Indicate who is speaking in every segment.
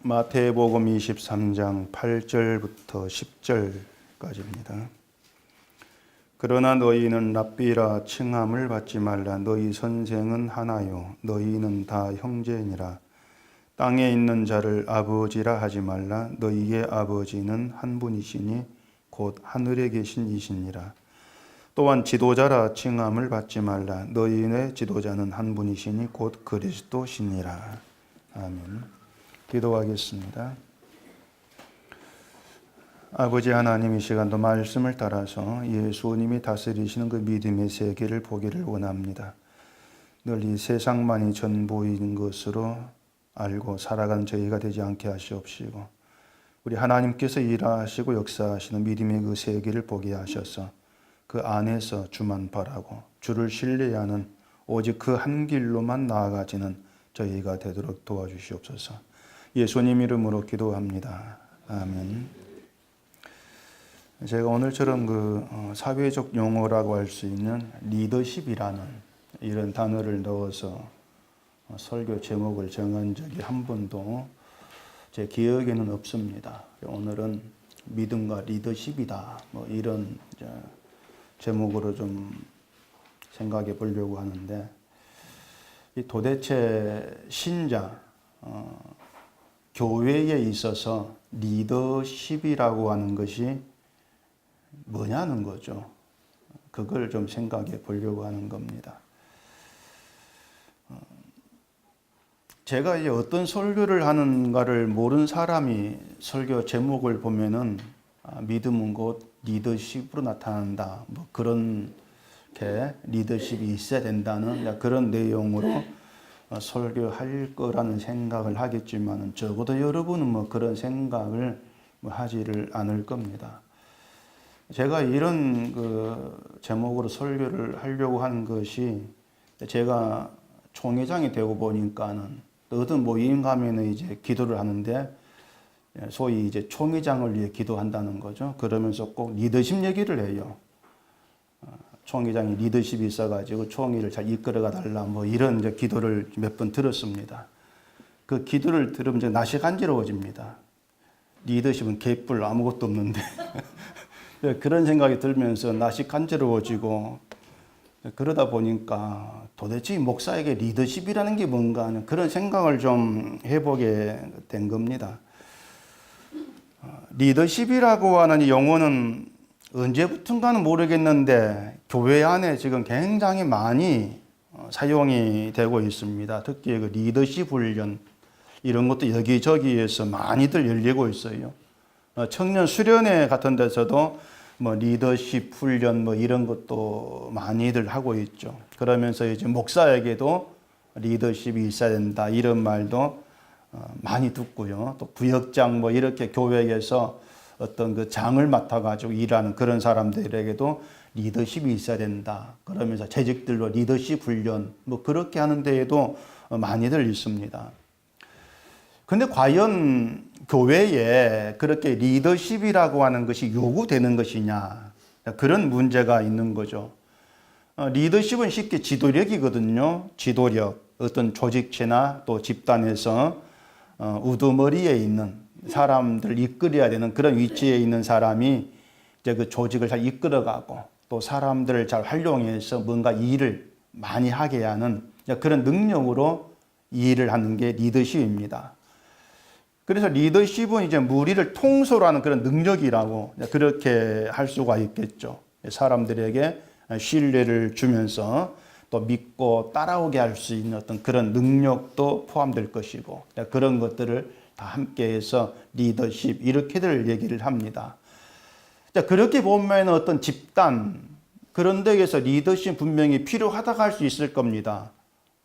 Speaker 1: 마태복음 23장 8절부터 10절까지입니다. 그러나 너희는 랍비라 칭함을 받지 말라. 너희 선생은 하나요 너희는 다 형제니라. 땅에 있는 자를 아버지라 하지 말라. 너희의 아버지는 한 분이시니 곧 하늘에 계신 이시니라. 또한 지도자라 칭함을 받지 말라. 너희의 지도자는 한 분이시니 곧 그리스도시니라. 아멘. 기도하겠습니다. 아버지 하나님, 이 시간도 말씀을 따라서 예수님이 다스리시는 그 믿음의 세계를 보기를 원합니다. 늘 이 세상만이 전부인 것으로 알고 살아가는 저희가 되지 않게 하시옵시고, 우리 하나님께서 일하시고 역사하시는 믿음의 그 세계를 보게 하셔서 그 안에서 주만 바라고 주를 신뢰하는 오직 그 한 길로만 나아가지는 저희가 되도록 도와주시옵소서. 예수님 이름으로 기도합니다. 아멘. 제가 오늘처럼 사회적 용어라고 할 수 있는 리더십이라는 이런 단어를 넣어서 설교 제목을 정한 적이 한 번도 제 기억에는 없습니다. 오늘은 믿음과 리더십이다, 이런 제목으로 좀 생각해 보려고 하는데, 이 도대체 신자, 교회에 있어서 리더십이라고 하는 것이 뭐냐는 거죠. 그걸 좀 생각해 보려고 하는 겁니다. 제가 이제 어떤 설교를 하는가를 모르는 사람이 설교 제목을 보면은 믿음은 곧 리더십으로 나타난다, 그런 게 리더십이 있어야 된다는 그런 내용으로 설교할 거라는 생각을 하겠지만, 적어도 여러분은 그런 생각을 하지를 않을 겁니다. 제가 이런 제목으로 설교를 하려고 하는 것이, 제가 총회장이 되고 보니까는 어떤 모임 가면은 이제 기도를 하는데, 소위 이제 총회장을 위해 기도한다는 거죠. 그러면서 꼭 리더십 얘기를 해요. 총회장이 리더십이 있어가지고 총회를 잘 이끌어가 달라, 이런 이제 기도를 몇 번 들었습니다. 그 기도를 들으면 낯이 간지러워집니다. 리더십은 개뿔 아무것도 없는데 그런 생각이 들면서 낯이 간지러워지고, 그러다 보니까 도대체 목사에게 리더십이라는 게 뭔가 하는 그런 생각을 좀 해보게 된 겁니다. 리더십이라고 하는 이 용어는 언제부턴가는 모르겠는데 교회 안에 지금 굉장히 많이 사용이 되고 있습니다. 특히 그 리더십 훈련 이런 것도 여기저기에서 많이들 열리고 있어요. 청년 수련회 같은 데서도 리더십 훈련 이런 것도 많이들 하고 있죠. 그러면서 이제 목사에게도 리더십이 있어야 된다, 이런 말도 많이 듣고요. 또 부역장 이렇게 교회에서 어떤 그 장을 맡아가지고 일하는 그런 사람들에게도 리더십이 있어야 된다, 그러면서 재직들로 리더십 훈련 그렇게 하는 데에도 많이들 있습니다. 근데 과연 교회에 그렇게 리더십이라고 하는 것이 요구되는 것이냐, 그런 문제가 있는 거죠. 리더십은 쉽게 지도력이거든요. 지도력, 어떤 조직체나 또 집단에서 우두머리에 있는 사람들을 이끌어야 되는 그런 위치에 있는 사람이 이제 그 조직을 잘 이끌어가고 또 사람들을 잘 활용해서 뭔가 일을 많이 하게 하는 그런 능력으로 일을 하는 게 리더십입니다. 그래서 리더십은 이제 무리를 통솔하는 그런 능력이라고 그렇게 할 수가 있겠죠. 사람들에게 신뢰를 주면서 또 믿고 따라오게 할 수 있는 어떤 그런 능력도 포함될 것이고, 그런 것들을 다 함께해서 리더십 이렇게들 얘기를 합니다. 그렇게 보면 어떤 집단 그런 데에서 리더십 분명히 필요하다고 할 수 있을 겁니다.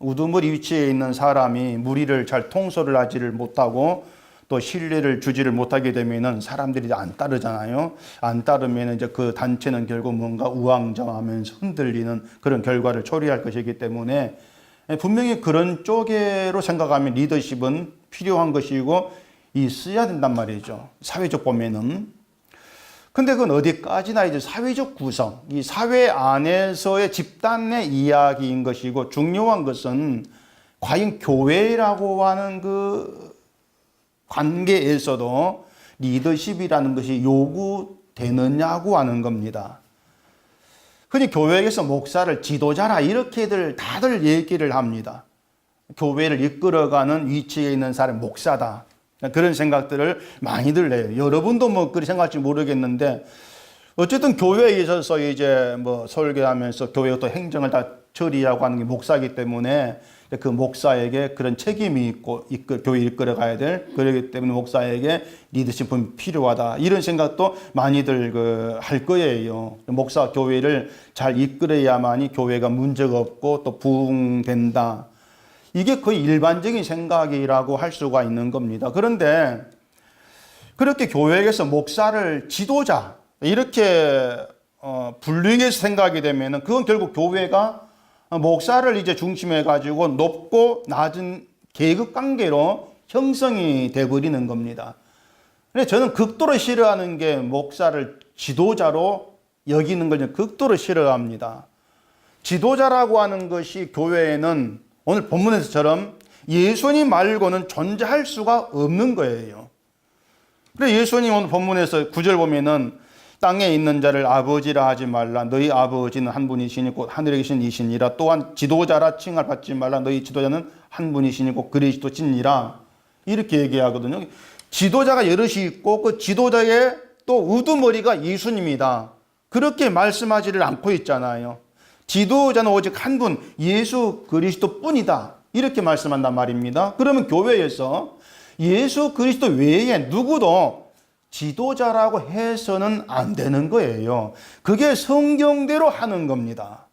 Speaker 1: 우두머리 위치에 있는 사람이 무리를 잘 통솔을 하지를 못하고 또 신뢰를 주지를 못하게 되면은 사람들이 안 따르잖아요. 안 따르면 이제 그 단체는 결국 뭔가 우왕좌왕하면서 흔들리는 그런 결과를 초래할 것이기 때문에 분명히 그런 쪽으로 생각하면 리더십은 필요한 것이고 있어야 된단 말이죠. 사회적 보면은. 근데 그건 어디까지나 이제 사회적 구성, 이 사회 안에서의 집단의 이야기인 것이고, 중요한 것은 과연 교회라고 하는 그 관계에서도 리더십이라는 것이 요구되느냐고 하는 겁니다. 흔히 교회에서 목사를 지도자라 이렇게들 다들 얘기를 합니다. 교회를 이끌어가는 위치에 있는 사람이 목사다. 그런 생각들을 많이들 해요. 여러분도 뭐 그렇게 생각할지 모르겠는데 어쨌든 교회에 있어서 이제 뭐 설교하면서 교회 또 행정을 다 처리하고 하는 게 목사이기 때문에 그 목사에게 그런 책임이 있고 교회 이끌어가야 될, 그렇기 때문에 목사에게 리더십은 필요하다. 이런 생각도 많이들 할 거예요. 목사 교회를 잘 이끌어야만이 교회가 문제가 없고 또 부흥된다. 이게 거의 일반적인 생각이라고 할 수가 있는 겁니다. 그런데 그렇게 교회에서 목사를 지도자 이렇게 분류해서 생각이 되면은 그건 결국 교회가 목사를 이제 중심해 가지고 높고 낮은 계급 관계로 형성이 돼 버리는 겁니다. 근데 저는 극도로 싫어하는 게 목사를 지도자로 여기는 걸 극도로 싫어합니다. 지도자라고 하는 것이 교회에는 오늘 본문에서처럼 예수님 말고는 존재할 수가 없는 거예요. 그래서 예수님 오늘 본문에서 9절 보면은 땅에 있는 자를 아버지라 하지 말라. 너희 아버지는 한 분이시니 곧 하늘에 계신 이시니라. 또한 지도자라 칭할 받지 말라. 너희 지도자는 한 분이시니 곧 그리스도시니라. 이렇게 얘기하거든요. 지도자가 여럿이 있고 그 지도자의 또 우두머리가 예수님이다. 그렇게 말씀하지를 않고 있잖아요. 지도자는 오직 한 분, 예수 그리스도 뿐이다. 이렇게 말씀한단 말입니다. 그러면 교회에서 예수 그리스도 외에 누구도 지도자라고 해서는 안 되는 거예요. 그게 성경대로 하는 겁니다.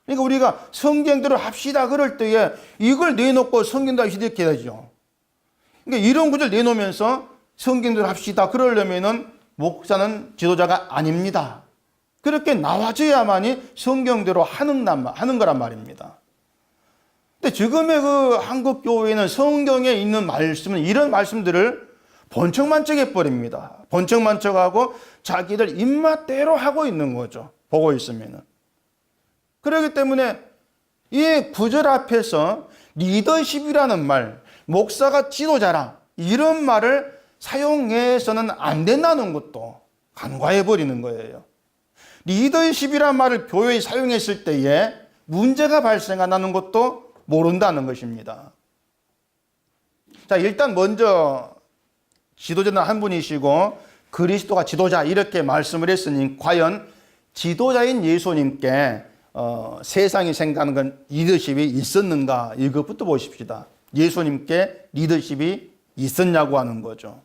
Speaker 1: 그러니까 우리가 성경대로 합시다 그럴 때에 이걸 내놓고 성경대로 합시다 이렇게 해야죠. 그러니까 이런 구절 내놓으면서 성경대로 합시다 그러려면은 목사는 지도자가 아닙니다. 그렇게 나와줘야만이 성경대로 하는 거란 말입니다. 근데 지금의 그 한국 교회는 성경에 있는 말씀은 이런 말씀들을 번쩍만쩍해 버립니다. 번쩍만쩍하고 자기들 입맛대로 하고 있는 거죠. 보고 있으면은. 그렇기 때문에 이 구절 앞에서 리더십이라는 말, 목사가 지도자라 이런 말을 사용해서는 안 된다는 것도 간과해 버리는 거예요. 리더십이란 말을 교회에 사용했을 때에 문제가 발생한다는 것도 모른다는 것입니다. 자, 일단 먼저 지도자는 한 분이시고 그리스도가 지도자 이렇게 말씀을 했으니 과연 지도자인 예수님께 세상이 생각하는 건 리더십이 있었는가 이것부터 보십시다. 예수님께 리더십이 있었냐고 하는 거죠.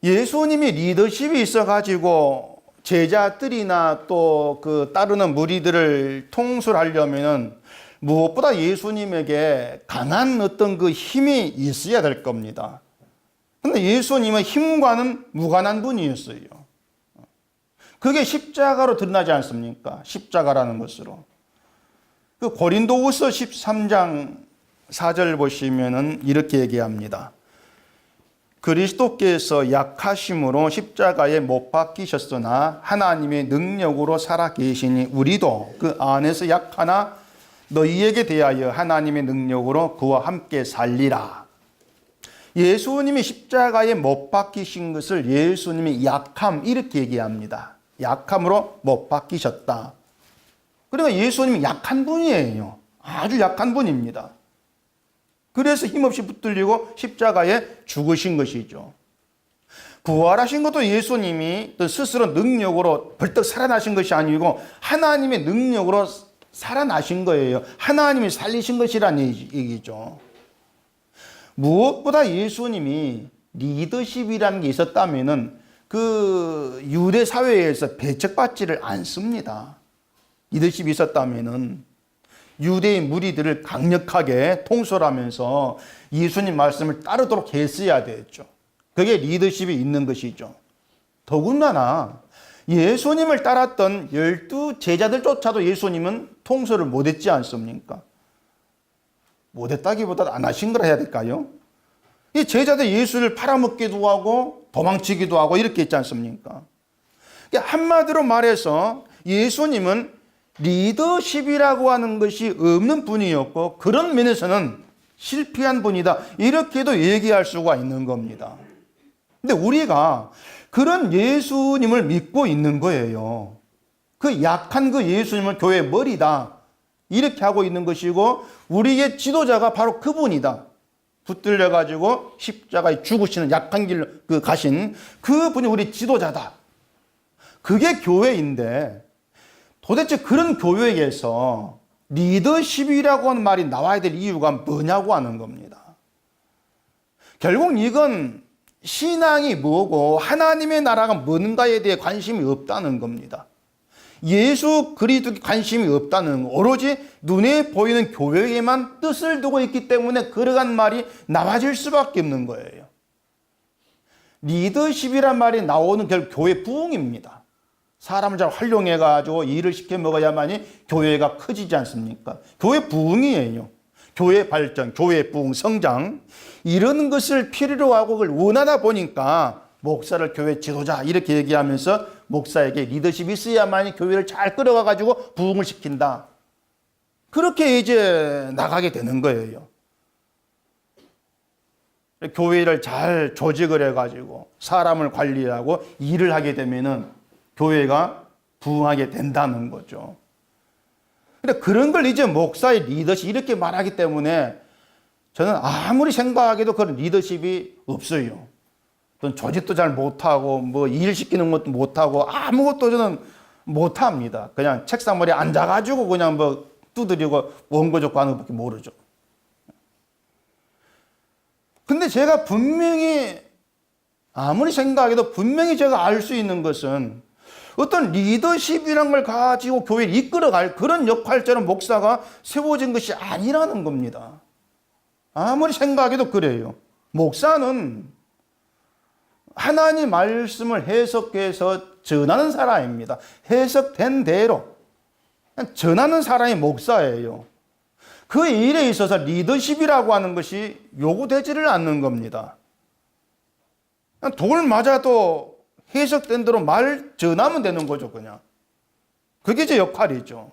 Speaker 1: 예수님이 리더십이 있어가지고 제자들이나 또 그 따르는 무리들을 통솔하려면은 무엇보다 예수님에게 강한 어떤 그 힘이 있어야 될 겁니다. 근데 예수님은 힘과는 무관한 분이었어요. 그게 십자가로 드러나지 않습니까? 십자가라는 것으로. 그 고린도후서 13장 4절 보시면은 이렇게 얘기합니다. 그리스도께서 약하심으로 십자가에 못 박히셨으나 하나님의 능력으로 살아 계시니 우리도 그 안에서 약하나 너희에게 대하여 하나님의 능력으로 그와 함께 살리라. 예수님이 십자가에 못 박히신 것을 예수님이 약함 이렇게 얘기합니다. 약함으로 못 박히셨다. 그러니까 예수님이 약한 분이에요. 아주 약한 분입니다. 그래서 힘없이 붙들리고 십자가에 죽으신 것이죠. 부활하신 것도 예수님이 스스로 능력으로 벌떡 살아나신 것이 아니고 하나님의 능력으로 살아나신 거예요. 하나님이 살리신 것이라는 얘기죠. 무엇보다 예수님이 리더십이라는 게 있었다면은 그 유대 사회에서 배척받지를 않습니다. 리더십이 있었다면은 유대인 무리들을 강력하게 통솔하면서 예수님 말씀을 따르도록 했어야 됐죠. 그게 리더십이 있는 것이죠. 더군다나 예수님을 따랐던 12 제자들조차도 예수님은 통솔을 못했지 않습니까? 못했다기보다 안 하신 거라 해야 될까요? 이 제자들 예수를 팔아먹기도 하고 도망치기도 하고 이렇게 했지 않습니까? 한마디로 말해서 예수님은 리더십이라고 하는 것이 없는 분이었고 그런 면에서는 실패한 분이다. 이렇게도 얘기할 수가 있는 겁니다. 근데 우리가 그런 예수님을 믿고 있는 거예요. 그 약한 그 예수님을 교회의 머리다. 이렇게 하고 있는 것이고 우리의 지도자가 바로 그분이다. 붙들려 가지고 십자가에 죽으시는 약한 길로 가신 그분이 우리 지도자다. 그게 교회인데 도대체 그런 교회에서 리더십이라고 하는 말이 나와야 될 이유가 뭐냐고 하는 겁니다. 결국 이건 신앙이 뭐고 하나님의 나라가 뭔가에 대해 관심이 없다는 겁니다. 예수 그리스도에 관심이 없다는 거, 오로지 눈에 보이는 교회에만 뜻을 두고 있기 때문에 그러한 말이 나와질 수밖에 없는 거예요. 리더십이란 말이 나오는 결국 교회 부흥입니다. 사람을 잘 활용해가지고 일을 시켜 먹어야만이 교회가 커지지 않습니까? 교회 부흥이에요. 교회 발전, 교회 부흥, 성장 이런 것을 필요로 하고 그걸 원하다 보니까 목사를 교회 지도자 이렇게 얘기하면서 목사에게 리더십이 있어야만이 교회를 잘 끌어가가지고 부흥을 시킨다. 그렇게 이제 나가게 되는 거예요. 교회를 잘 조직을 해가지고 사람을 관리하고 일을 하게 되면은 교회가 부흥하게 된다는 거죠. 근데 그런 걸 이제 목사의 리더십 이렇게 말하기 때문에 저는 아무리 생각해도 그런 리더십이 없어요. 조직도 잘 못하고 뭐 일 시키는 것도 못하고 아무것도 저는 못합니다. 그냥 책상 머리에 앉아가지고 그냥 뭐 두드리고 원고 적고 하는 것밖에 모르죠. 근데 제가 분명히 아무리 생각해도 분명히 제가 알 수 있는 것은 어떤 리더십이라는 걸 가지고 교회를 이끌어갈 그런 역할처럼 목사가 세워진 것이 아니라는 겁니다. 아무리 생각해도 그래요. 목사는 하나님 말씀을 해석해서 전하는 사람입니다. 해석된 대로 전하는 사람이 목사예요. 그 일에 있어서 리더십이라고 하는 것이 요구되지를 않는 겁니다. 돌 맞아도 해석된 대로 말 전하면 되는 거죠, 그냥. 그게 제 역할이죠.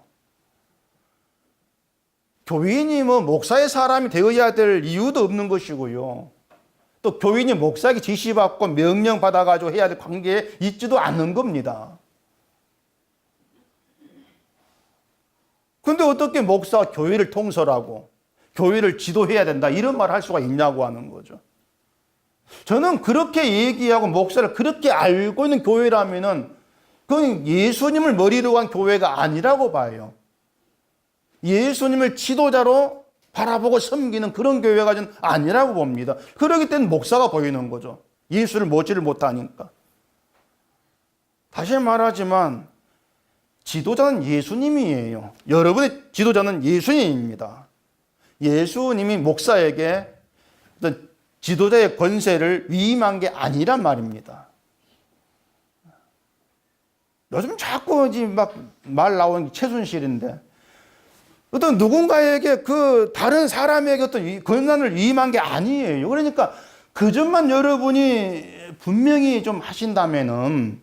Speaker 1: 교인이 뭐 목사의 사람이 되어야 될 이유도 없는 것이고요. 또 교인이 목사에게 지시받고 명령 받아가지고 해야 될 관계에 있지도 않는 겁니다. 근데 어떻게 목사가 교회를 통솔하고 교회를 지도해야 된다 이런 말을 할 수가 있냐고 하는 거죠. 저는 그렇게 얘기하고 목사를 그렇게 알고 있는 교회라면은 그건 예수님을 머리로 한 교회가 아니라고 봐요. 예수님을 지도자로 바라보고 섬기는 그런 교회가 전 아니라고 봅니다. 그러기 때문에 목사가 보이는 거죠. 예수를 모지를 못하니까. 다시 말하지만 지도자는 예수님이에요. 여러분의 지도자는 예수님입니다. 예수님이 목사에게 어떤 지도자의 권세를 위임한 게 아니란 말입니다. 요즘 자꾸 막 말 나오는 게 최순실인데 어떤 누군가에게 그 다른 사람에게 어떤 권한을 위임한 게 아니에요. 그러니까 그 점만 여러분이 분명히 좀 하신다면은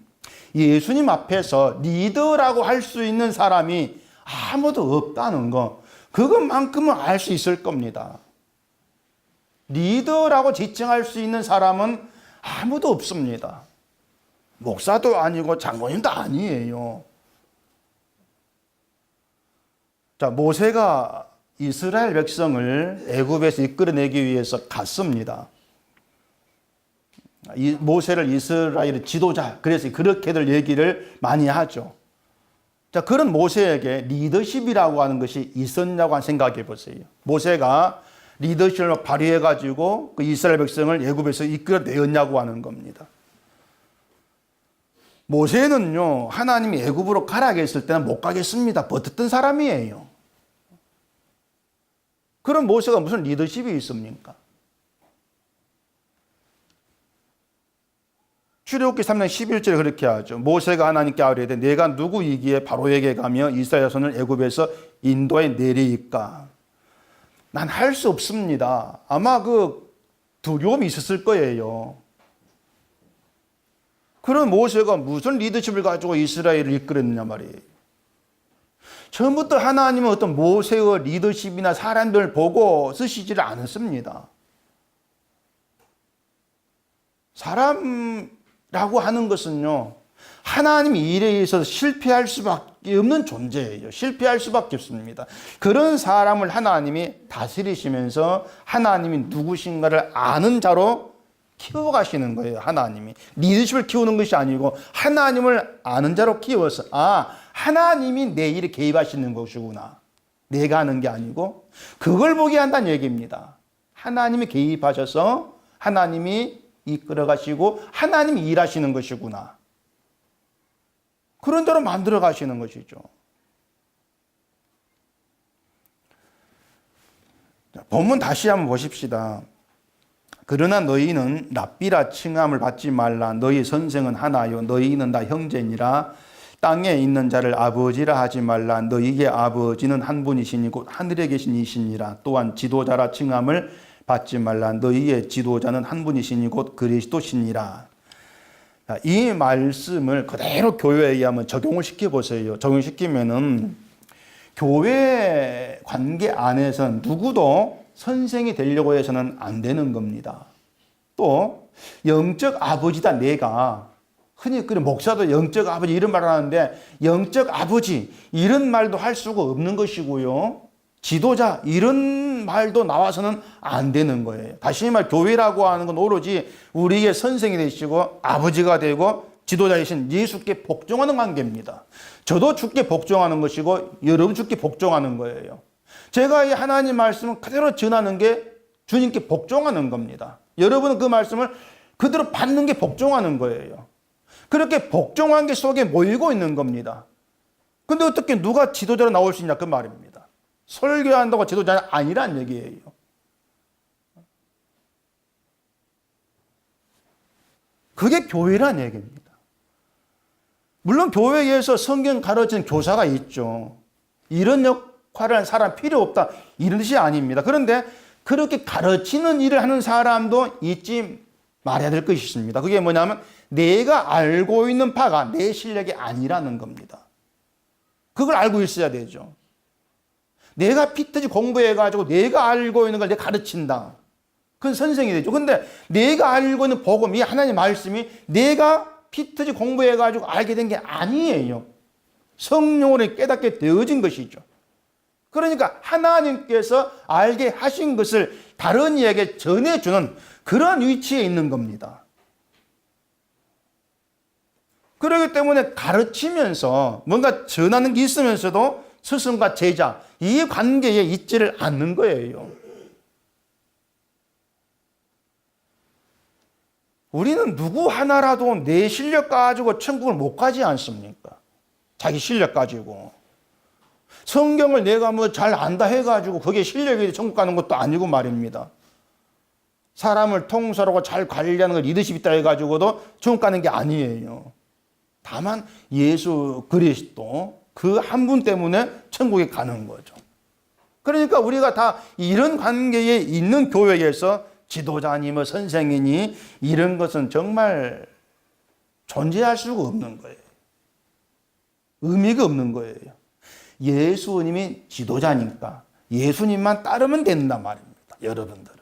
Speaker 1: 예수님 앞에서 리더라고 할 수 있는 사람이 아무도 없다는 거, 그것만큼은 알 수 있을 겁니다. 리더라고 지칭할 수 있는 사람은 아무도 없습니다. 목사도 아니고 장로님도 아니에요. 자, 모세가 이스라엘 백성을 애굽에서 이끌어내기 위해서 갔습니다. 모세를 이스라엘의 지도자, 그래서 그렇게들 얘기를 많이 하죠. 자, 그런 모세에게 리더십이라고 하는 것이 있었냐고 생각해 보세요. 모세가 리더십을 발휘해가지고 그 이스라엘 백성을 애굽에서 이끌어내었냐고 하는 겁니다. 모세는요, 하나님이 애굽으로 가라고 했을 때는 못 가겠습니다. 버텼던 사람이에요. 그럼 모세가 무슨 리더십이 있습니까? 출애굽기 3장 11절에 그렇게 하죠. 모세가 하나님께 아뢰되 내가 누구이기에 바로에게 가며 이스라엘 자손을 애굽에서 인도해 내리이까? 난 할 수 없습니다. 아마 그 두려움이 있었을 거예요. 그런 모세가 무슨 리더십을 가지고 이스라엘을 이끌었느냐 말이에요. 처음부터 하나님은 어떤 모세의 리더십이나 사람들을 보고 쓰시지를 않았습니다. 사람이라고 하는 것은요, 하나님 일에 있어서 실패할 수밖에 없는 존재예요. 실패할 수밖에 없습니다. 그런 사람을 하나님이 다스리시면서 하나님이 누구신가를 아는 자로 키워가시는 거예요. 하나님이 리더십을 키우는 것이 아니고 하나님을 아는 자로 키워서 하나님이 내 일에 개입하시는 것이구나. 내가 하는 게 아니고 그걸 보게 한다는 얘기입니다. 하나님이 개입하셔서 하나님이 이끌어 가시고 하나님이 일하시는 것이구나. 그런 대로 만들어 가시는 것이죠. 본문 다시 한번 보십시다. 그러나 너희는 랍비라 칭함을 받지 말라. 너희 선생은 하나요. 너희는 다 형제니라. 땅에 있는 자를 아버지라 하지 말라. 너희의 아버지는 한 분이시니 곧 하늘에 계신 이시니라. 또한 지도자라 칭함을 받지 말라. 너희의 지도자는 한 분이시니 곧 그리스도시니라. 이 말씀을 그대로 교회에 한번 적용을 시켜보세요. 적용시키면은 교회 관계 안에서는 누구도 선생이 되려고 해서는 안 되는 겁니다. 또 영적 아버지다 내가 흔히 그런 목사도 영적 아버지 이런 말을 하는데 영적 아버지 이런 말도 할 수가 없는 것이고요. 지도자 이런 말도 나와서는 안 되는 거예요. 다시 말 교회라고 하는 건 오로지 우리의 선생이 되시고 아버지가 되고 지도자이신 예수께 복종하는 관계입니다. 저도 주께 복종하는 것이고 여러분 주께 복종하는 거예요. 제가 이 하나님 말씀을 그대로 전하는 게 주님께 복종하는 겁니다. 여러분은 그 말씀을 그대로 받는 게 복종하는 거예요. 그렇게 복종한 게 속에 모이고 있는 겁니다. 근데 어떻게 누가 지도자로 나올 수 있냐 그 말입니다. 설교한다고 지도자는 아니란 얘기예요. 그게 교회란 얘기입니다. 물론 교회에서 성경 가르치는 교사가 있죠. 이런 역할을 하는 사람 필요 없다 이런 뜻이 아닙니다. 그런데 그렇게 가르치는 일을 하는 사람도 잊지 말아야 될 것이 있습니다. 그게 뭐냐면 내가 알고 있는 바가 내 실력이 아니라는 겁니다. 그걸 알고 있어야 되죠. 내가 피터지 공부해가지고 내가 알고 있는 걸 내가 가르친다. 그건 선생이 되죠. 근데 내가 알고 있는 복음, 이 하나님의 말씀이 내가 피터지 공부해가지고 알게 된 게 아니에요. 성령으로 깨닫게 되어진 것이죠. 그러니까 하나님께서 알게 하신 것을 다른 이에게 전해주는 그런 위치에 있는 겁니다. 그렇기 때문에 가르치면서 뭔가 전하는 게 있으면서도 스승과 제자 이 관계에 있지를 않는 거예요. 우리는 누구 하나라도 내 실력 가지고 천국을 못 가지 않습니까? 자기 실력 가지고. 성경을 내가 뭐 잘 안다 해가지고 그게 실력이 천국 가는 것도 아니고 말입니다. 사람을 통솔하고 잘 관리하는 걸 리더십 있다 해가지고도 천국 가는 게 아니에요. 다만 예수 그리스도 그 한 분 때문에 천국에 가는 거죠. 그러니까 우리가 다 이런 관계에 있는 교회에서 지도자니 뭐 선생이니 이런 것은 정말 존재할 수가 없는 거예요. 의미가 없는 거예요. 예수님이 지도자니까 예수님만 따르면 된단 말입니다. 여러분들은.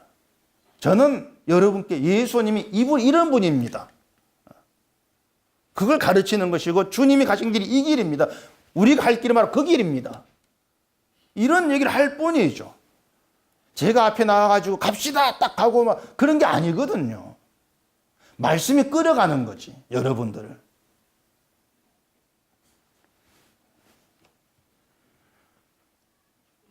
Speaker 1: 저는 여러분께 예수님이 이런 분입니다. 그걸 가르치는 것이고 주님이 가신 길이 이 길입니다. 우리가 할 길은 바로 그 길입니다. 이런 얘기를 할 뿐이죠. 제가 앞에 나와가지고 갑시다 딱 하고 막 그런 게 아니거든요. 말씀이 끌어가는 거지 여러분들을.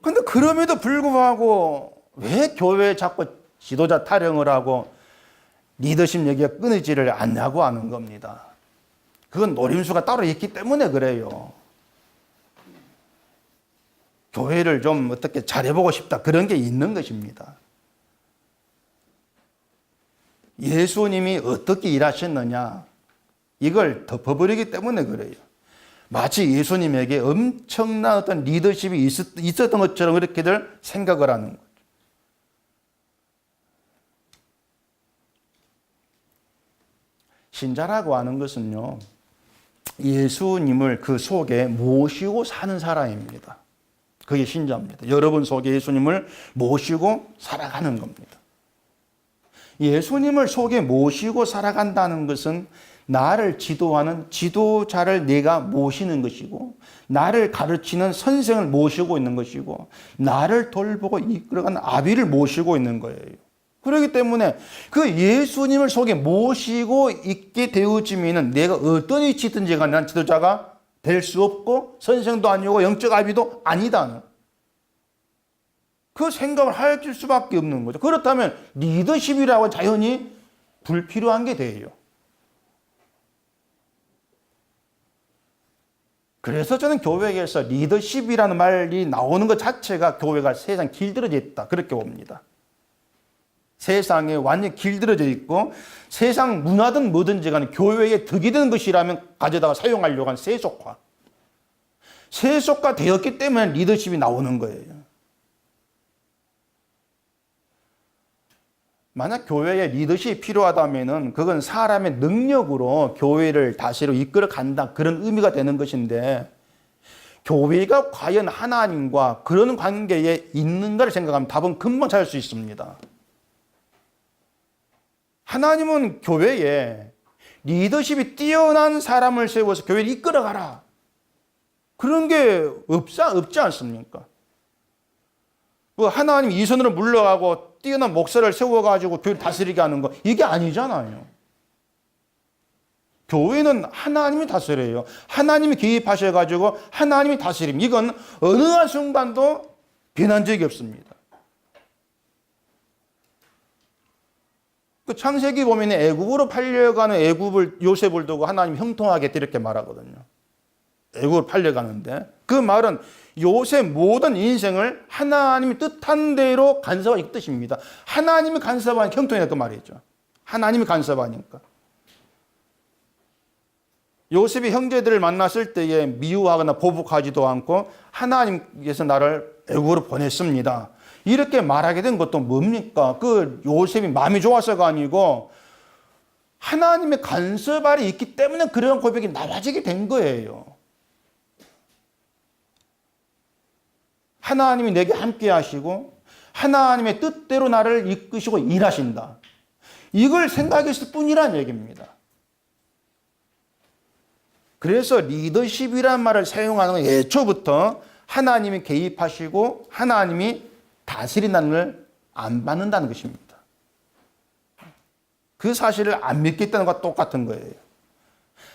Speaker 1: 근데 그럼에도 불구하고 왜 교회에 자꾸 지도자 타령을 하고 리더십 얘기가 끊이지를 않냐고 하는 겁니다. 그건 노림수가 따로 있기 때문에 그래요. 교회를 좀 어떻게 잘해보고 싶다 그런 게 있는 것입니다. 예수님이 어떻게 일하셨느냐 이걸 덮어버리기 때문에 그래요. 마치 예수님에게 엄청난 어떤 리더십이 있었던 것처럼 그렇게들 생각을 하는 거죠. 신자라고 하는 것은요, 예수님을 그 속에 모시고 사는 사람입니다. 그게 신자입니다. 여러분 속에 예수님을 모시고 살아가는 겁니다. 예수님을 속에 모시고 살아간다는 것은 나를 지도하는 지도자를 내가 모시는 것이고, 나를 가르치는 선생을 모시고 있는 것이고, 나를 돌보고 이끌어가는 아비를 모시고 있는 거예요. 그렇기 때문에 그 예수님을 속에 모시고 있게 되어지면은 내가 어떤 위치든지 간에 난 지도자가 될 수 없고 선생도 아니고 영적 아비도 아니다는 그 생각을 할 수밖에 없는 거죠. 그렇다면 리더십이라고 자연히 불필요한 게 돼요. 그래서 저는 교회에서 리더십이라는 말이 나오는 것 자체가 교회가 세상 길들어져 있다, 그렇게 봅니다. 세상에 완전히 길들어져 있고 세상 문화든 뭐든지 간에 교회에 득이 되는 것이라면 가져다가 사용하려고 하는 세속화. 세속화 되었기 때문에 리더십이 나오는 거예요. 만약 교회에 리더십이 필요하다면은 그건 사람의 능력으로 교회를 다시로 이끌어 간다, 그런 의미가 되는 것인데, 교회가 과연 하나님과 그런 관계에 있는가를 생각하면 답은 금방 찾을 수 있습니다. 하나님은 교회에 리더십이 뛰어난 사람을 세워서 교회를 이끌어가라, 그런 게 없지 않습니까? 뭐 하나님 이선으로 물러가고 뛰어난 목사를 세워가지고 교회를 다스리게 하는 거, 이게 아니잖아요. 교회는 하나님이 다스려요. 하나님이 개입하셔가지고 하나님이 다스림. 이건 어느 한순간도 변한 적이 없습니다. 그 창세기 보면 애굽으로 팔려가는 애굽을 요셉을 두고 하나님 형통하게 이렇게 말하거든요. 애굽으로 팔려가는데 그 말은 요셉 모든 인생을 하나님이 뜻한 대로 간섭하니까 이 뜻입니다. 하나님이 간섭하니까 형통이다, 그 말이죠. 하나님이 간섭하니까. 요셉이 형제들을 만났을 때에 미워하거나 보복하지도 않고 하나님께서 나를 애굽으로 보냈습니다, 이렇게 말하게 된 것도 뭡니까? 그 요셉이 마음이 좋아서가 아니고 하나님의 간섭알이 있기 때문에 그런 고백이 나와지게 된 거예요. 하나님이 내게 함께 하시고 하나님의 뜻대로 나를 이끄시고 일하신다, 이걸 생각했을 뿐이라는 얘기입니다. 그래서 리더십이란 말을 사용하는 건 애초부터 하나님이 개입하시고 하나님이 다스린다는 걸 안 받는다는 것입니다. 그 사실을 안 믿겠다는 것과 똑같은 거예요.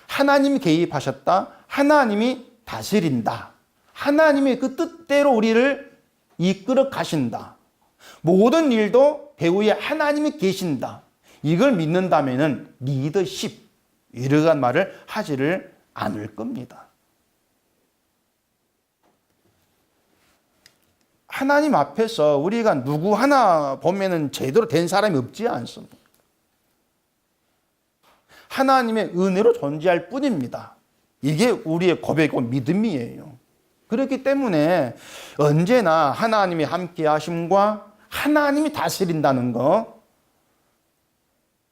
Speaker 1: 하나님이 개입하셨다, 하나님이 다스린다, 하나님이 그 뜻대로 우리를 이끌어 가신다, 모든 일도 배후에 하나님이 계신다, 이걸 믿는다면 리더십, 이러한 말을 하지를 않을 겁니다. 하나님 앞에서 우리가 누구 하나 보면은 제대로 된 사람이 없지 않습니다. 하나님의 은혜로 존재할 뿐입니다. 이게 우리의 고백이고 믿음이에요. 그렇기 때문에 언제나 하나님이 함께 하심과 하나님이 다스린다는 거,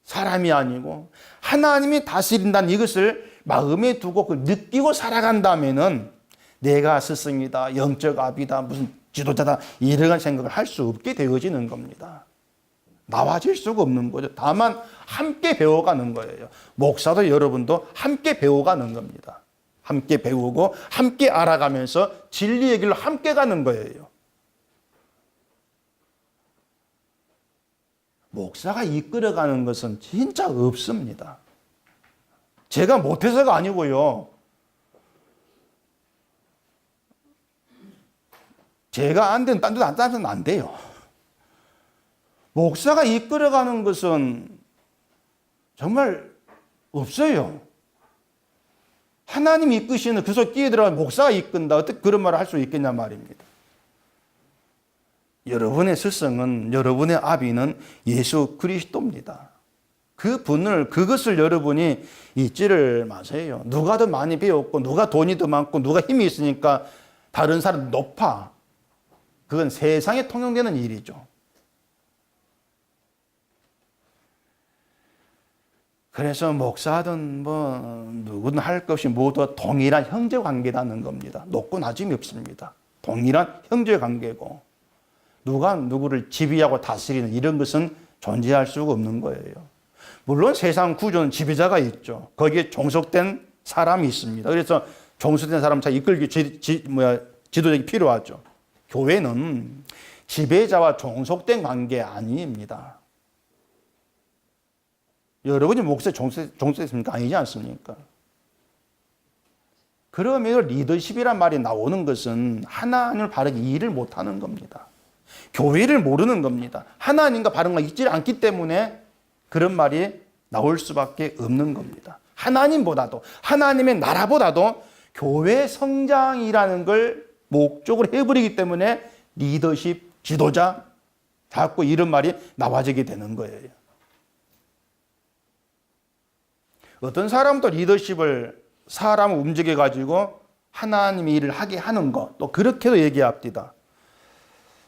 Speaker 1: 사람이 아니고 하나님이 다스린다는 이것을 마음에 두고 느끼고 살아간다면은 내가 스승이다, 영적 아비다, 무슨 지도자다, 이런 생각을 할 수 없게 되어지는 겁니다. 나와질 수가 없는 거죠. 다만 함께 배워가는 거예요. 목사도 여러분도 함께 배워가는 겁니다. 함께 배우고 함께 알아가면서 진리의 길로 함께 가는 거예요. 목사가 이끌어가는 것은 진짜 없습니다. 제가 못해서가 아니고요. 제가 안 되면 딴 데는 안 돼요. 목사가 이끌어가는 것은 정말 없어요. 하나님이 이끄시는 그 속에 끼어들어가 목사가 이끈다, 어떻게 그런 말을 할 수 있겠냐 말입니다. 여러분의 스승은, 여러분의 아비는 예수 그리스도입니다. 그것을 여러분이 잊지를 마세요. 누가 더 많이 배웠고 누가 돈이 더 많고 누가 힘이 있으니까 다른 사람 높아, 그건 세상에 통용되는 일이죠. 그래서 목사든 뭐 누구든 할 것 없이 모두 동일한 형제 관계라는 겁니다. 높고 낮음이 없습니다. 동일한 형제 관계고 누가 누구를 지배하고 다스리는 이런 것은 존재할 수가 없는 거예요. 물론 세상 구조는 지배자가 있죠. 거기에 종속된 사람이 있습니다. 그래서 종속된 사람 잘 이끌기 지도력이 필요하죠. 교회는 지배자와 종속된 관계 아닙니다. 여러분이 목사에 종속됐습니까? 아니지 않습니까? 그러면 리더십이란 말이 나오는 것은 하나님을 바르게 이해를 못하는 겁니다. 교회를 모르는 겁니다. 하나님과 바른 거 있지 않기 때문에 그런 말이 나올 수밖에 없는 겁니다. 하나님보다도 하나님의 나라보다도 교회 성장이라는 걸 목적으로 해버리기 때문에 리더십, 지도자 자꾸 이런 말이 나와지게 되는 거예요. 어떤 사람도 리더십을 사람을 움직여가지고 하나님의 일을 하게 하는 것, 또 그렇게도 얘기합니다.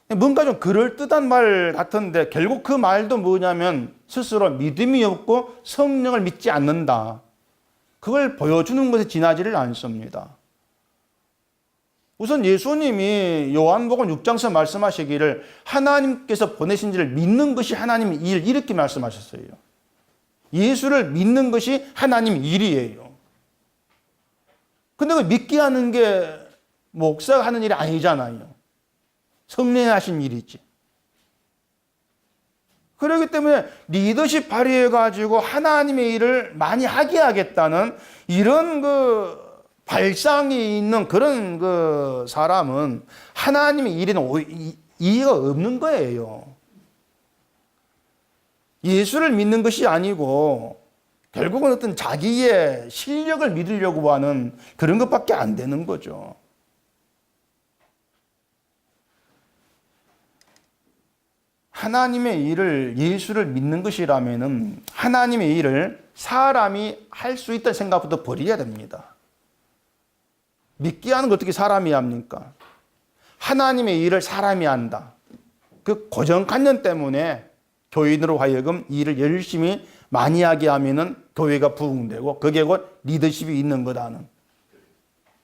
Speaker 1: 뭔가 좀 그럴듯한 말 같은데 결국 그 말도 뭐냐면 스스로 믿음이 없고 성령을 믿지 않는다. 그걸 보여주는 것에 지나지를 않습니다. 우선 예수님이 요한복음 6장에서 말씀하시기를 하나님께서 보내신 지를 믿는 것이 하나님의 일, 이렇게 말씀하셨어요. 예수를 믿는 것이 하나님의 일이에요. 근데 그 믿게 하는 게 목사가 하는 일이 아니잖아요. 성령이 하신 일이지. 그렇기 때문에 리더십 발휘해가지고 하나님의 일을 많이 하게 하겠다는 이런 발상이 있는 그런 사람은 하나님의 일에는 이해가 없는 거예요. 예수를 믿는 것이 아니고 결국은 어떤 자기의 실력을 믿으려고 하는 그런 것밖에 안 되는 거죠. 하나님의 일을 예수를 믿는 것이라면은 하나님의 일을 사람이 할 수 있다는 생각부터 버려야 됩니다. 믿게 하는 걸 어떻게 사람이 합니까? 하나님의 일을 사람이 한다. 그 고정관념 때문에 교인으로 하여금 일을 열심히 많이 하게 하면은 교회가 부흥되고 그게 곧 리더십이 있는 거다는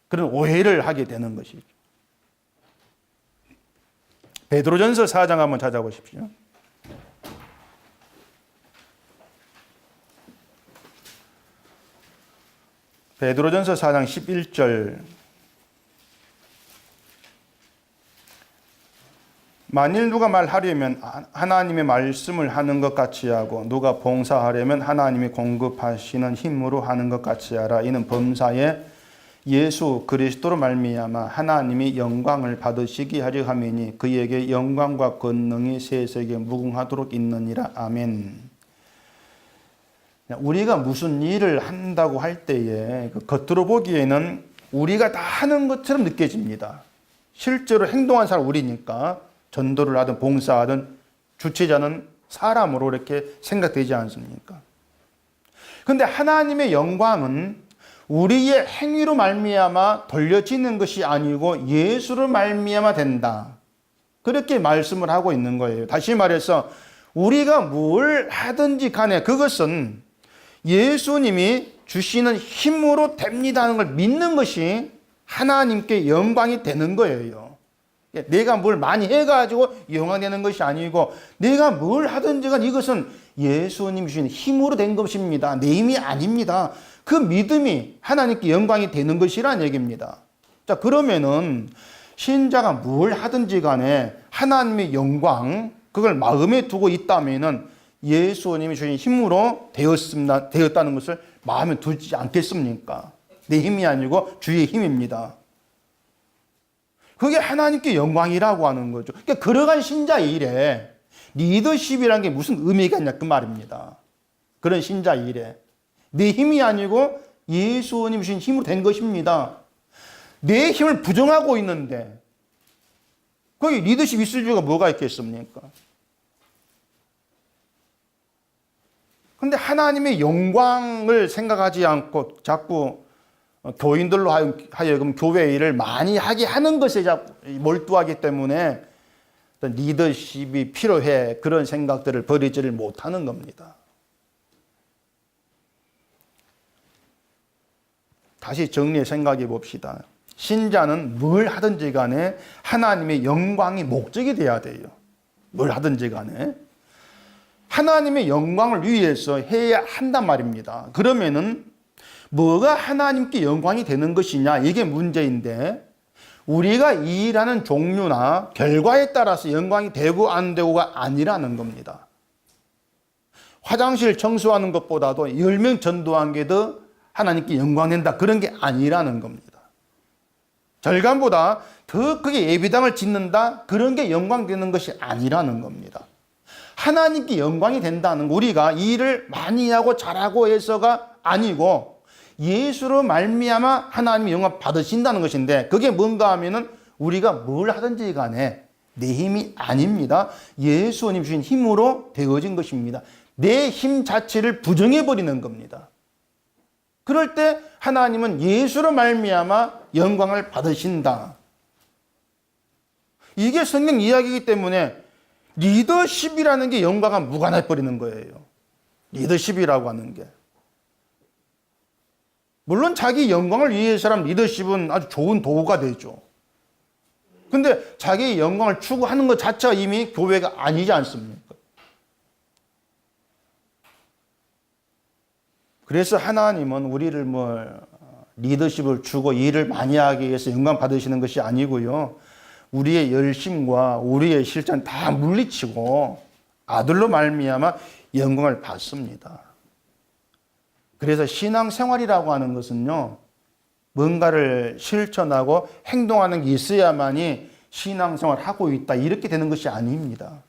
Speaker 1: 그런 오해를 하게 되는 것이죠. 베드로전서 4장 한번 찾아보십시오. 베드로전서 4장 11절. 만일 누가 말하려면 하나님의 말씀을 하는 것 같이 하고 누가 봉사하려면 하나님이 공급하시는 힘으로 하는 것 같이 하라. 이는 범사에 예수 그리스도로 말미암아 하나님이 영광을 받으시기 하려 함이니 그에게 영광과 권능이 세세계 무궁하도록 있느니라. 아멘. 우리가 무슨 일을 한다고 할 때에 겉으로 보기에는 우리가 다 하는 것처럼 느껴집니다. 실제로 행동한 사람 우리니까 전도를 하든 봉사하든 주체자는 사람으로 이렇게 생각되지 않습니까? 그런데 하나님의 영광은 우리의 행위로 말미암아 돌려지는 것이 아니고 예수로 말미암아 된다. 그렇게 말씀을 하고 있는 거예요. 다시 말해서 우리가 뭘 하든지 간에 그것은 예수님이 주시는 힘으로 됩니다 하는 걸 믿는 것이 하나님께 영광이 되는 거예요. 내가 뭘 많이 해가지고 영광되는 것이 아니고 내가 뭘 하든지 간 이것은 예수님이 주시는 힘으로 된 것입니다. 내 힘이 아닙니다. 그 믿음이 하나님께 영광이 되는 것이라는 얘기입니다. 자, 그러면은 신자가 뭘 하든지 간에 하나님의 영광, 그걸 마음에 두고 있다면은 예수님이 주신 힘으로 되었다는 것을 마음에 두지 않겠습니까? 내 힘이 아니고 주의 힘입니다. 그게 하나님께 영광이라고 하는 거죠. 그러니까 걸어간 신자의 일에 리더십이라는 게 무슨 의미가 있냐 그 말입니다. 그런 신자의 일에 내 힘이 아니고 예수님이 주신 힘으로 된 것입니다. 내 힘을 부정하고 있는데 거기 리더십 있을 이유가 뭐가 있겠습니까? 그런데 하나님의 영광을 생각하지 않고 자꾸 교인들로 하여금 교회 일을 많이 하게 하는 것에 자꾸 몰두하기 때문에 리더십이 필요해 그런 생각들을 버리지를 못하는 겁니다. 다시 정리해 생각해 봅시다. 신자는 뭘 하든지 간에 하나님의 영광이 목적이 돼야 돼요. 뭘 하든지 간에. 하나님의 영광을 위해서 해야 한단 말입니다. 그러면은 뭐가 하나님께 영광이 되는 것이냐, 이게 문제인데, 우리가 이 일하는 종류나 결과에 따라서 영광이 되고 안 되고가 아니라는 겁니다. 화장실 청소하는 것보다도 10명 전도한 게 더 하나님께 영광된다, 그런 게 아니라는 겁니다. 절간보다 더 크게 예배당을 짓는다, 그런 게 영광되는 것이 아니라는 겁니다. 하나님께 영광이 된다는 거, 우리가 이 일을 많이 하고 잘하고 해서가 아니고 예수로 말미암아 하나님의 영광 받으신다는 것인데, 그게 뭔가 하면은 우리가 뭘 하든지 간에 내 힘이 아닙니다. 예수님 주신 힘으로 되어진 것입니다. 내 힘 자체를 부정해버리는 겁니다. 그럴 때 하나님은 예수로 말미암아 영광을 받으신다. 이게 성경 이야기이기 때문에 리더십이라는 게 영광과 무관해버리는 거예요. 리더십이라고 하는 게. 물론 자기 영광을 위해서라면 리더십은 아주 좋은 도구가 되죠. 근데 자기의 영광을 추구하는 것 자체가 이미 교회가 아니지 않습니까? 그래서 하나님은 우리를 리더십을 주고 일을 많이 하기 위해서 영광 받으시는 것이 아니고요. 우리의 열심과 우리의 실천 다 물리치고 아들로 말미암아 영광을 받습니다. 그래서 신앙생활이라고 하는 것은요, 뭔가를 실천하고 행동하는 게 있어야만이 신앙생활을 하고 있다, 이렇게 되는 것이 아닙니다.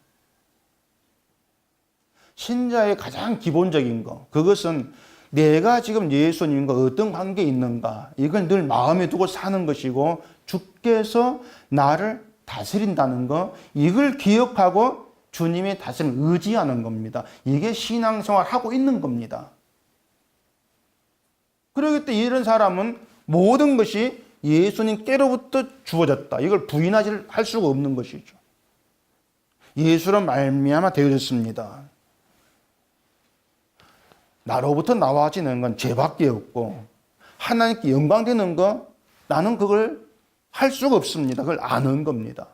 Speaker 1: 신자의 가장 기본적인 것, 그것은 내가 지금 예수님과 어떤 관계에 있는가, 이걸 늘 마음에 두고 사는 것이고, 주께서 나를 다스린다는 것, 이걸 기억하고 주님의 다스림을 의지하는 겁니다. 이게 신앙생활 하고 있는 겁니다. 그러기 때문에 이런 사람은 모든 것이 예수님께로부터 주어졌다, 이걸 부인하지 할 수가 없는 것이죠. 예수로 말미암아 되어졌습니다. 나로부터 나와지는 건 죄밖에 없고, 하나님께 영광되는 거, 나는 그걸 할 수가 없습니다. 그걸 아는 겁니다.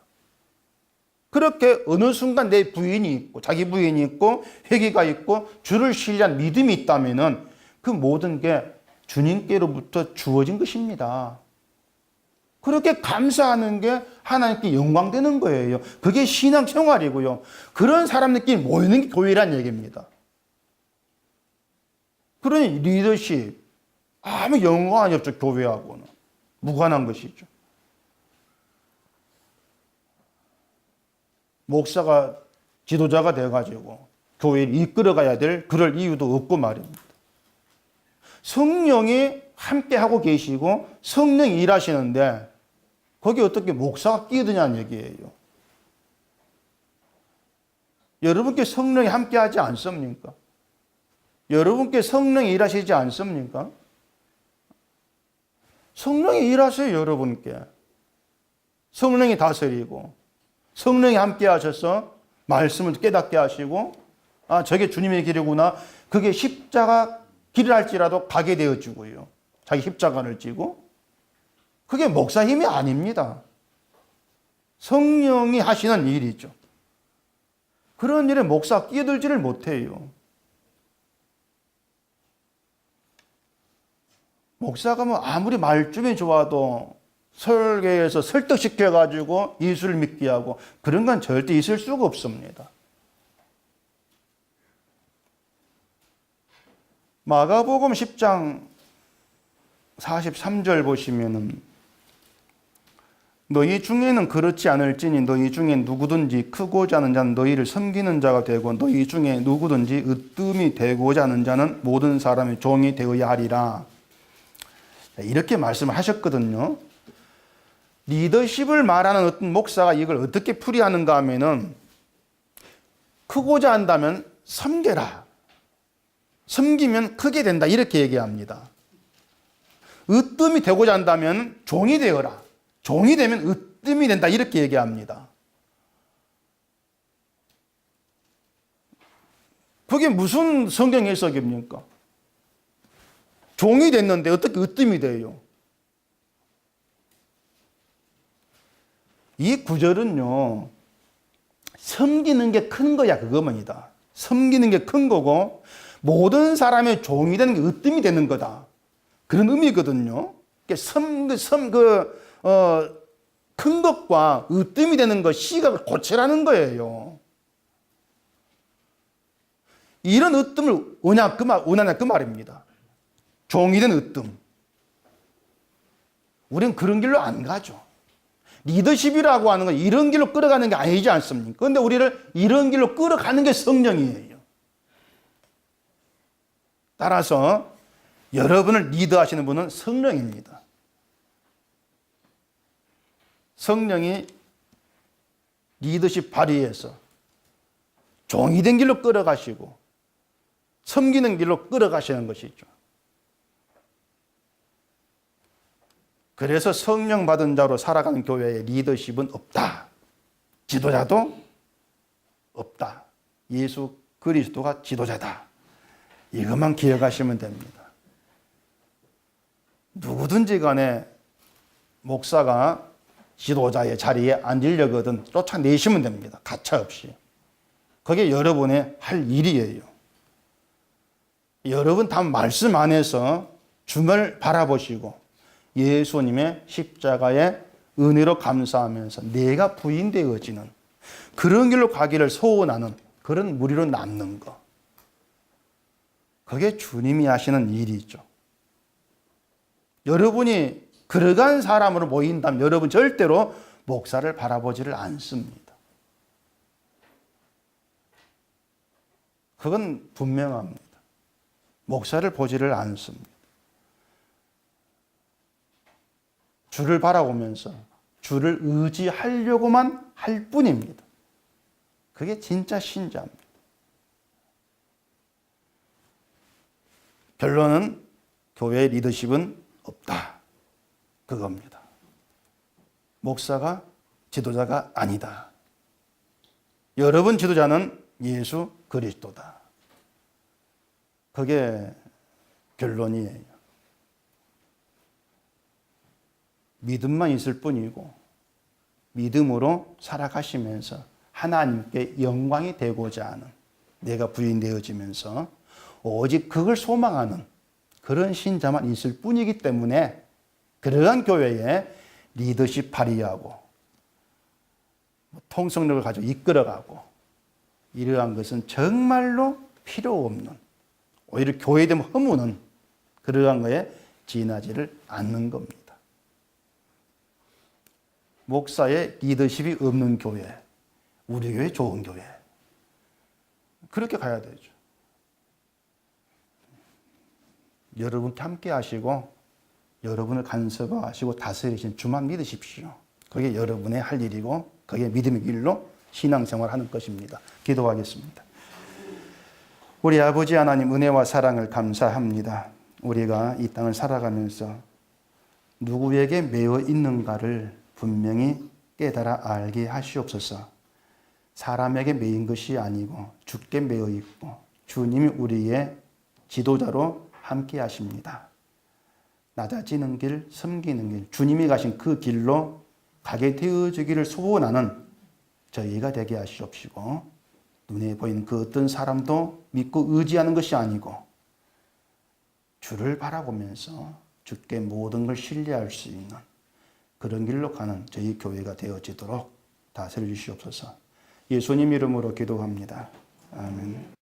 Speaker 1: 그렇게 어느 순간 내 부인이 있고, 자기 부인이 있고, 회개가 있고, 주를 신뢰한 믿음이 있다면은 그 모든 게 주님께로부터 주어진 것입니다. 그렇게 감사하는 게 하나님께 영광되는 거예요. 그게 신앙생활이고요. 그런 사람들끼리 모이는 게 교회란 얘기입니다. 그러니 리더십, 아무 연관이 없죠. 교회하고는 무관한 것이죠. 목사가 지도자가 돼가지고 교회를 이끌어가야 될 그럴 이유도 없고 말입니다. 성령이 함께하고 계시고 성령이 일하시는데 거기 어떻게 목사가 끼어드냐는 얘기예요. 여러분께 성령이 함께하지 않습니까? 여러분께 성령이 일하시지 않습니까? 성령이 일하세요. 여러분께 성령이 다스리고 성령이 함께 하셔서 말씀을 깨닫게 하시고, 아, 저게 주님의 길이구나, 그게 십자가 길을 할지라도 가게 되어지고요. 자기 십자가를 지고. 그게 목사 힘이 아닙니다. 성령이 하시는 일이죠. 그런 일에 목사가 끼어들지를 못해요. 목사가 아무리 말씀이 좋아도 설교에서 설득시켜가지고 예수를 믿게 하고, 그런 건 절대 있을 수가 없습니다. 마가복음 10장 43절 보시면은, 너희 중에는 그렇지 않을지니 너희 중에 누구든지 크고자 하는 자는 너희를 섬기는 자가 되고, 너희 중에 누구든지 으뜸이 되고자 하는 자는 모든 사람의 종이 되어야 하리라. 이렇게 말씀을 하셨거든요. 리더십을 말하는 어떤 목사가 이걸 어떻게 풀이하는가 하면은, 크고자 한다면 섬겨라, 섬기면 크게 된다, 이렇게 얘기합니다. 으뜸이 되고자 한다면 종이 되어라, 종이 되면 으뜸이 된다, 이렇게 얘기합니다. 그게 무슨 성경 해석입니까? 종이 됐는데 어떻게 으뜸이 돼요? 이 구절은요, 섬기는 게 큰 거야, 그것만이다. 섬기는 게 큰 거고, 모든 사람의 종이 되는 게 으뜸이 되는 거다. 그런 의미거든요. 큰 것과 으뜸이 되는 것, 시각을 고치라는 거예요. 이런 으뜸을 원하냐 그 말입니다. 종이 된 으뜸. 우리는 그런 길로 안 가죠. 리더십이라고 하는 건 이런 길로 끌어가는 게 아니지 않습니까? 그런데 우리를 이런 길로 끌어가는 게 성령이에요. 따라서 여러분을 리드하시는 분은 성령입니다. 성령이 리더십 발휘해서 종이 된 길로 끌어가시고 섬기는 길로 끌어가시는 것이죠. 그래서 성령 받은 자로 살아가는 교회에 리더십은 없다. 지도자도 없다. 예수 그리스도가 지도자다. 이것만 기억하시면 됩니다. 누구든지 간에 목사가 지도자의 자리에 앉으려거든 쫓아내시면 됩니다. 가차없이. 그게 여러분의 할 일이에요. 여러분 다 말씀 안에서 주님을 바라보시고 예수님의 십자가의 은혜로 감사하면서 내가 부인되어지는 그런 길로 가기를 소원하는 그런 무리로 남는 것. 그게 주님이 하시는 일이죠. 여러분이 그러간 사람으로 모인다면 여러분 절대로 목사를 바라보지를 않습니다. 그건 분명합니다. 목사를 보지를 않습니다. 주를 바라보면서 주를 의지하려고만 할 뿐입니다. 그게 진짜 신자입니다. 결론은 교회의 리더십은 없다. 그겁니다. 목사가 지도자가 아니다. 여러분 지도자는 예수 그리스도다. 그게 결론이에요. 믿음만 있을 뿐이고 믿음으로 살아가시면서 하나님께 영광이 되고자 하는 내가 부인되어지면서 오직 그걸 소망하는 그런 신자만 있을 뿐이기 때문에 그러한 교회에 리더십 발휘하고 통성력을 가지고 이끌어가고 이러한 것은 정말로 필요 없는 오히려 교회됨 허무는 그러한 거에 지나지를 않는 겁니다. 목사의 리더십이 없는 교회, 우리 교회 좋은 교회. 그렇게 가야 되죠. 여러분께 함께 하시고 여러분을 간섭하시고 다스리신 주만 믿으십시오. 그게 여러분의 할 일이고 그게 믿음의 길로 신앙생활하는 것입니다. 기도하겠습니다. 우리 아버지 하나님 은혜와 사랑을 감사합니다. 우리가 이 땅을 살아가면서 누구에게 매여 있는가를 분명히 깨달아 알게 하시옵소서. 사람에게 매인 것이 아니고 주께 매여 있고 주님이 우리의 지도자로 함께 하십니다. 낮아지는 길, 섬기는 길, 주님이 가신 그 길로 가게 되어지기를 소원하는 저희가 되게 하시옵시고 눈에 보이는 그 어떤 사람도 믿고 의지하는 것이 아니고 주를 바라보면서 주께 모든 걸 신뢰할 수 있는 그런 길로 가는 저희 교회가 되어지도록 다스려 주시옵소서. 예수님 이름으로 기도합니다. 아멘.